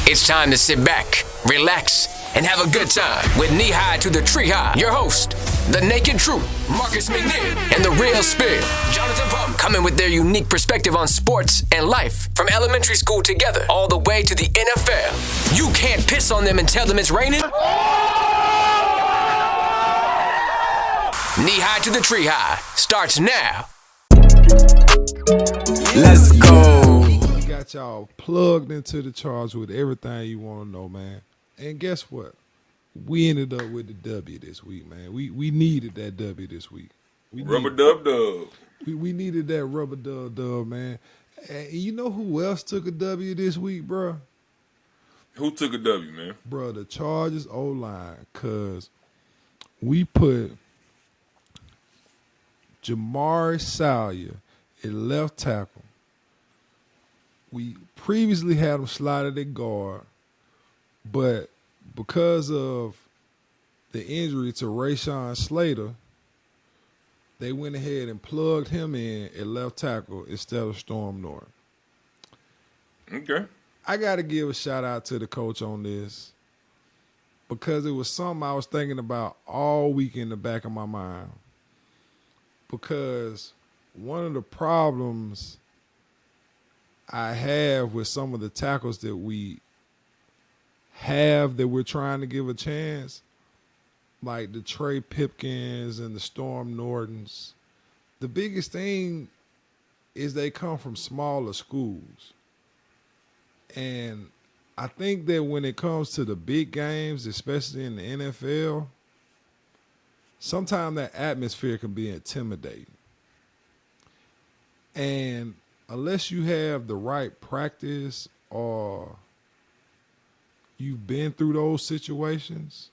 It's time to sit back, relax, and have a good time with Knee High to the Tree High. Your host, the Naked Truth, Marcus McNeil, and the Real Spill, Jonathan Pump, coming with their unique perspective on sports and life from elementary school together all the way to the NFL. You can't piss on them and tell them it's raining. Knee High to the Tree High starts now. Let's go. Got y'all plugged into the charge with everything you want to know, man. And guess what? We ended up with the W this week, man. We needed that W this week. Rubber dub. We needed that rubber dub, man. And you know who else took a W this week, bro? Who took a W, man? Bro, the Chargers O-line, because we put Jamari Salyer at left tackle. We previously had him slotted at guard, but because of the injury to Rashawn Slater, they went ahead and plugged him in at left tackle instead of Storm Norton. Okay. I got to give a shout out to the coach on this because it was something I was thinking about all week in the back of my mind. Because one of the problems I have with some of the tackles that we have that we're trying to give a chance, like the Trey Pipkins and the Storm Nortons, the biggest thing is they come from smaller schools. And I think that when it comes to the big games, especially in the NFL, sometimes that atmosphere can be intimidating. And unless you have the right practice or you've been through those situations,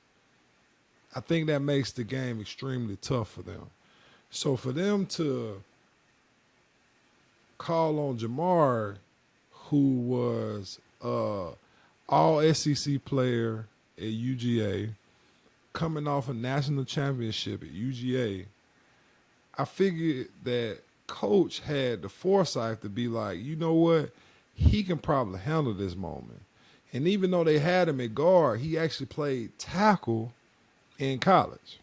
I think that makes the game extremely tough for them. So for them to call on Jamar, who was all SEC player at UGA, coming off a national championship at UGA, I figured that coach had the foresight to be like, you know what, he can probably handle this moment. And even though they had him at guard, he actually played tackle in college.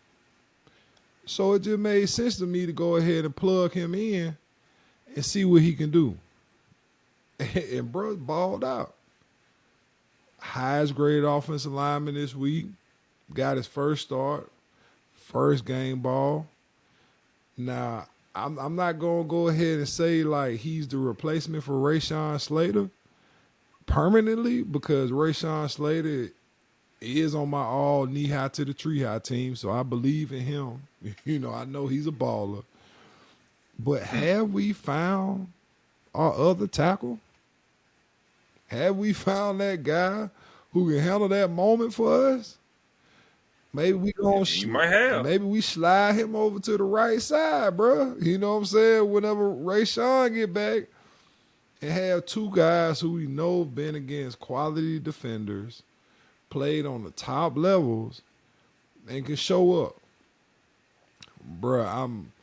So it just made sense to me to go ahead and plug him in and see what he can do. And bro balled out. Highest graded offensive lineman this week. Got his first start, first game ball. Now, I'm not going to go ahead and say like he's the replacement for Rashawn Slater permanently, because Rashawn Slater is on my all knee high to the tree high team, so I believe in him. You know, I know he's a baller. But have we found our other tackle? Have we found that guy who can handle that moment for us? Maybe we gonna maybe we slide him over to the right side, bro. You know what I'm saying? Whenever Rashawn get back, and have two guys who we know been against quality defenders, played on the top levels, and can show up. Bro, I'm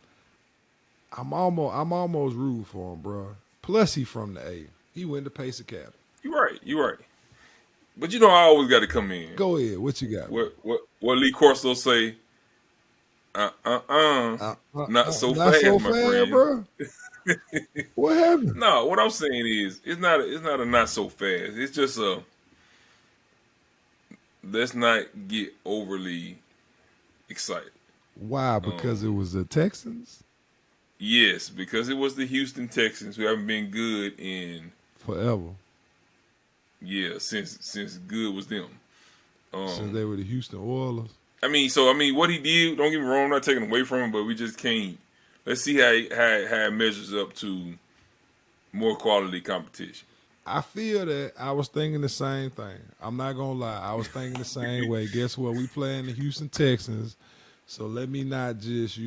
almost rooting for him, bro. Plus he from the A. He went to Pace Academy. You're right. But you know I always got to come in. Go ahead. What you got? What Lee Corso say? Not so fast, my friend. Bro. What happened? No, what I'm saying is it's not a not so fast. It's just let's not get overly excited. Why? Because it was the Texans? Yes, because it was the Houston Texans, who haven't been good in forever. Yeah, since good was them. Since they were the Houston Oilers. I mean, what he did, don't get me wrong, I'm not taking away from him, but we just can't. Let's see how it measures up to more quality competition. I feel that I was thinking the same thing. I'm not going to lie. I was thinking the same way. Guess what? We playing the Houston Texans, so let me not just,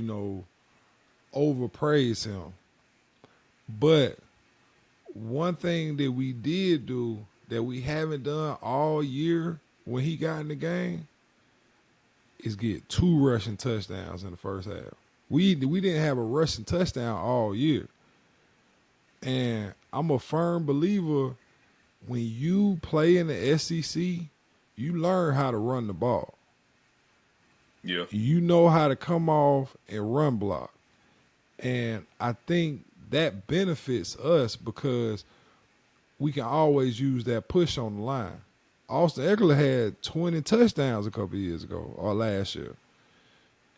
overpraise him. But one thing that we did do that we haven't done all year when he got in the game is get 2 rushing touchdowns in the first half. We didn't have a rushing touchdown all year. And I'm a firm believer when you play in the SEC, you learn how to run the ball. Yeah. You know how to come off and run block. And I think that benefits us because we can always use that push on the line. Austin Eckler had 20 touchdowns a couple years ago or last year.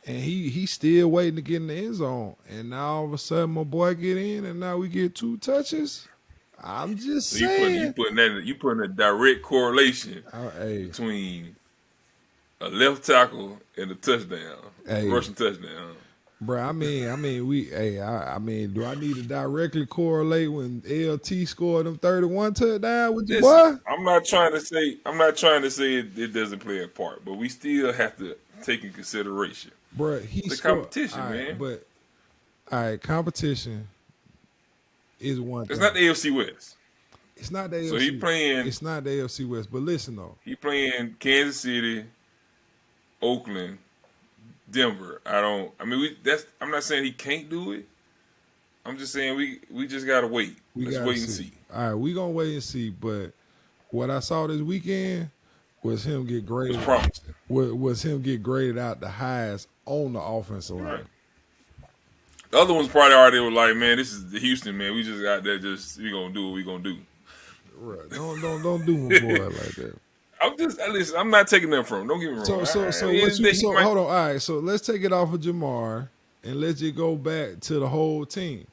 And he's still waiting to get in the end zone. And now all of a sudden my boy get in and now we get 2 touches. I'm just saying. You putting a direct correlation between a left tackle and a touchdown, rushing touchdown. Bro, I mean, do I need to directly correlate when LT scored them 31 touchdowns with your boy? I'm not trying to say it doesn't play a part, but we still have to take in consideration. Bro, the competition, man. But competition is one thing. It's not the AFC West. It's not the AFC. So he playing. It's not the AFC West. But listen though, he playing Kansas City, Oakland, Denver. I'm not saying he can't do it. I'm just saying we just gotta wait. Let's wait and see. All right, we gonna wait and see. But what I saw this weekend was him get graded. It's promising. Was him get graded out the highest on the offensive line. Right. The other ones probably already were like, man, this is the Houston, man. We just got there. We gonna do what we gonna do. Right. Don't do my boy like that. I'm not taking them from him. Don't get me wrong. Hold on. All right, so let's take it off of Jamar and let's just go back to the whole team.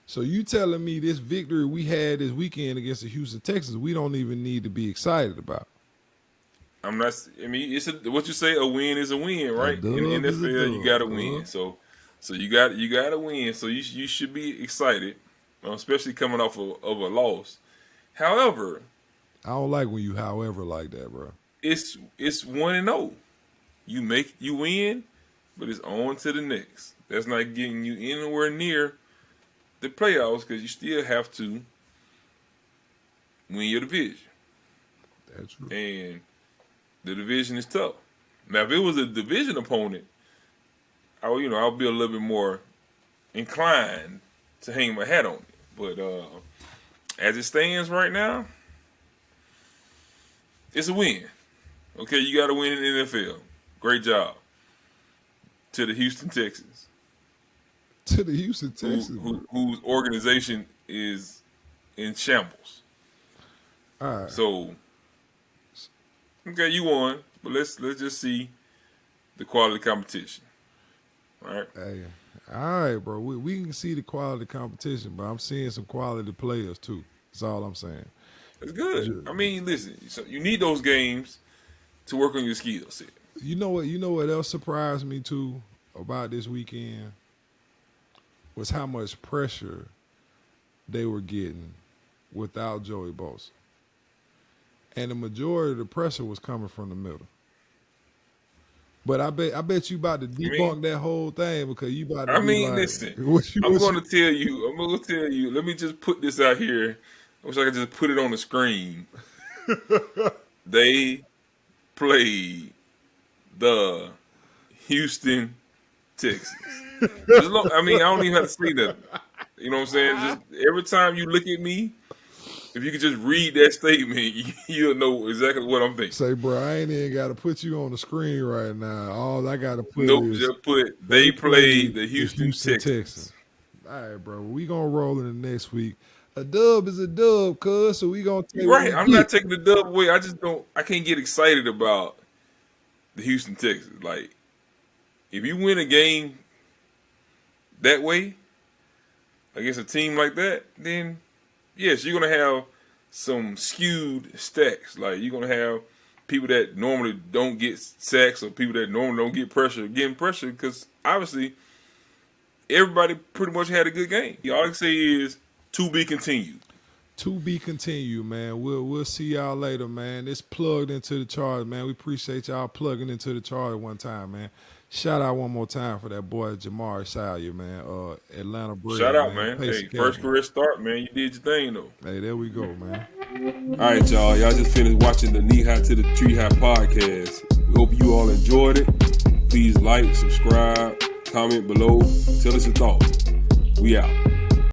So you telling me this victory we had this weekend against the Houston Texans, we don't even need to be excited about? I'm not. I mean, what you say. A win is a win, right? In the NFL, you got to win. So you got to win. So you should be excited, especially coming off of a loss. However, I don't like when you however like that, bro. It's 1-0. You win, but it's on to the next. That's not getting you anywhere near the playoffs because you still have to win your division. That's true. And the division is tough. Now, if it was a division opponent, I'll be a little bit more inclined to hang my hat on it. But as it stands right now, it's a win. Okay, you got to win in the NFL. Great job to the Houston Texans. To the Houston Texans, whose organization is in shambles. All right. So, okay, you won, but let's just see the quality competition. All right. Hey, all right, bro. We can see the quality competition, but I'm seeing some quality players too. That's all I'm saying. That's good. I mean, listen, so you need those games to work on your skill set. You know what else surprised me too about this weekend was how much pressure they were getting without Joey Bosa. And the majority of the pressure was coming from the middle. But I bet you about to debunk that whole thing because you about to listen. I'm going to tell you. Let me just put this out here. I wish I could just put it on the screen. They played the Houston Texans. I don't even have to say that. You know what I'm saying? Just every time you look at me, if you could just read that statement, you'll know exactly what I'm thinking. Say, bro, I ain't even got to put you on the screen right now. All I got to put is just put they played the Houston Texans. All right, bro. We going to roll in the next week. A dub is a dub, cuz, so we going to take right. I'm not taking the dub away. I can't get excited about the Houston Texans. Like, if you win a game that way against a team like that, then yes, you're going to have some skewed stacks. Like, you're going to have people that normally don't get sacks or people that normally don't get pressure getting pressure because obviously everybody pretty much had a good game. All I can say is to be continued. To be continued, man. We'll see y'all later, man. It's plugged into the charge, man. We appreciate y'all plugging into the charge one time, man. Shout out one more time for that boy Jamar Salyer, man. Atlanta Braves. Shout out, man. Hey, first career start, man. You did your thing, though. Hey, there we go, man. All right, y'all. Y'all just finished watching the Knee High to the Tree High podcast. We hope you all enjoyed it. Please like, subscribe, comment below. Tell us your thoughts. We out.